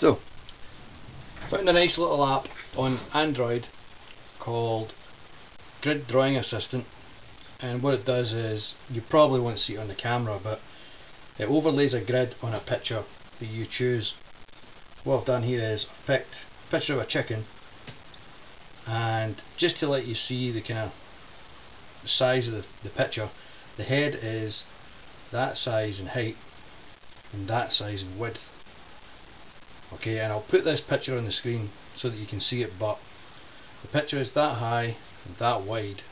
So, found a nice little app on Android called Grid Drawing Assistant, and what it does is, you probably won't see it on the camera, but it overlays a grid on a picture that you choose. What I've done here is I've picked a picture of a chicken, and just to let you see the kind of size of the picture, the head is that size in height and that size in width. Okay, and I'll put this picture on the screen so that you can see it, but the picture is that high and that wide,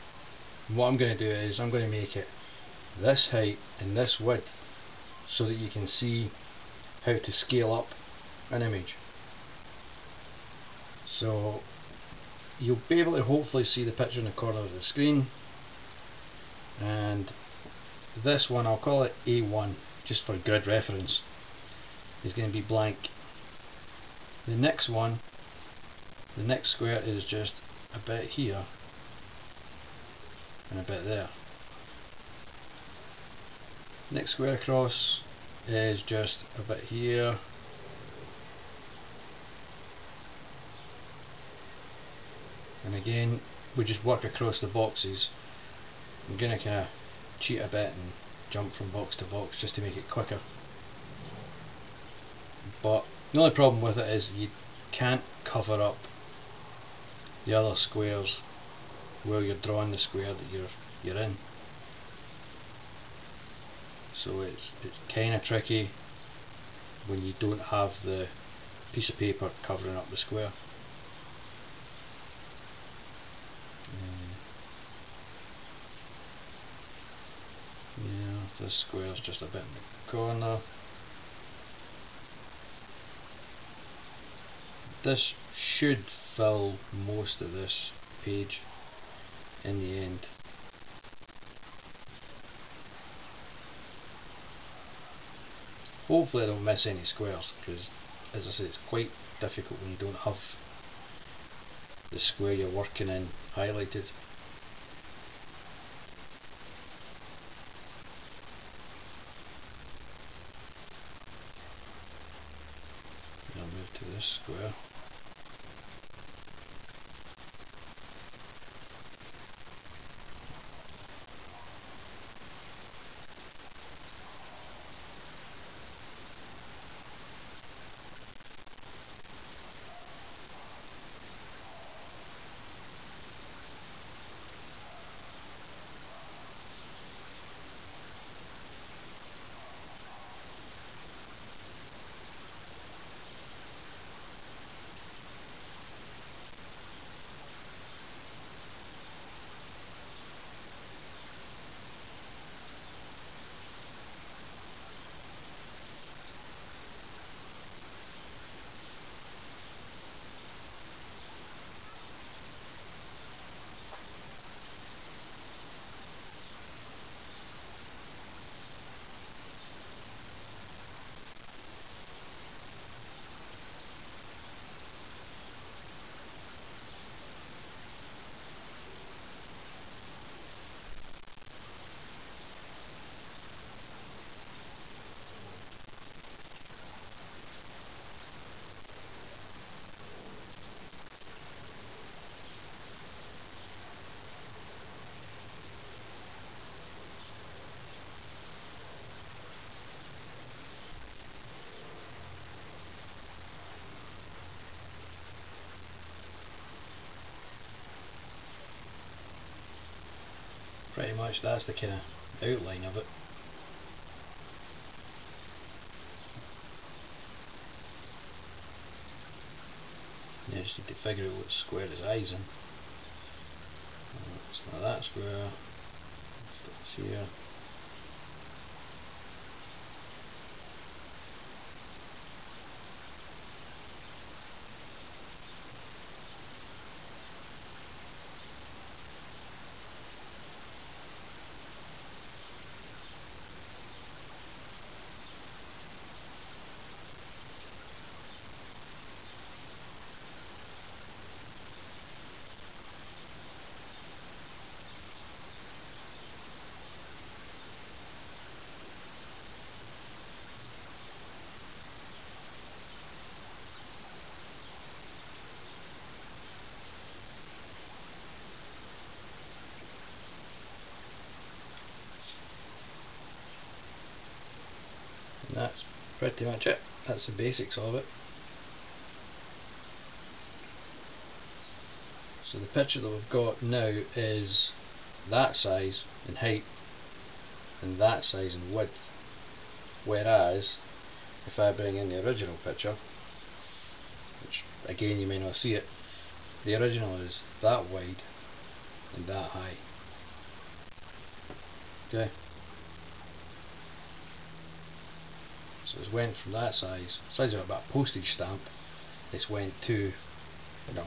and what I'm going to do is I'm going to make it this height and this width so that you can see how to scale up an image. So you'll be able to hopefully see the picture in the corner of the screen, and this one, I'll call it A1 just for grid reference, is going to be blank. The next one, the next square, is just a bit here and a bit there. Next square across is just a bit here and again we just work across the boxes. I'm going to kind of cheat a bit and jump from box to box just to make it quicker, but the only problem with it is you can't cover up the other squares while you're drawing the square that you're in. So it's kind of tricky when you don't have the piece of paper covering up the square. Yeah, this square's just a bit in the corner. This should fill most of this page in the end. Hopefully I don't miss any squares, because as I said, it's quite difficult when you don't have the square you're working in highlighted. I'll move to this square. Pretty much that's the kind of outline of it. You just need to figure out what square his eyes in. It's not that square, it's here. that's pretty much it. That's the basics of it. So the picture that we've got now is that size in height and that size in width, whereas if I bring in the original picture, which again you may not see it, the original is that wide and that high. Okay, so it's went from that size of about a postage stamp, it's went to, you know,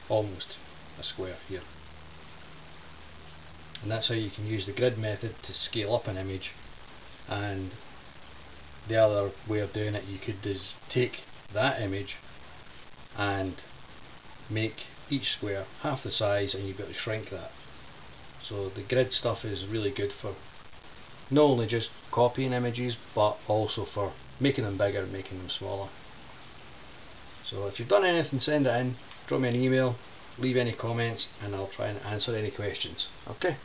almost a square here. And that's how you can use the grid method to scale up an image. And the other way of doing it you could is take that image and make each square half the size, and you've got to shrink that. So the grid stuff is really good for not only just copying images, but also for making them bigger and making them smaller. So if you've done anything, send it in, drop me an email, leave any comments, and I'll try and answer any questions. Okay.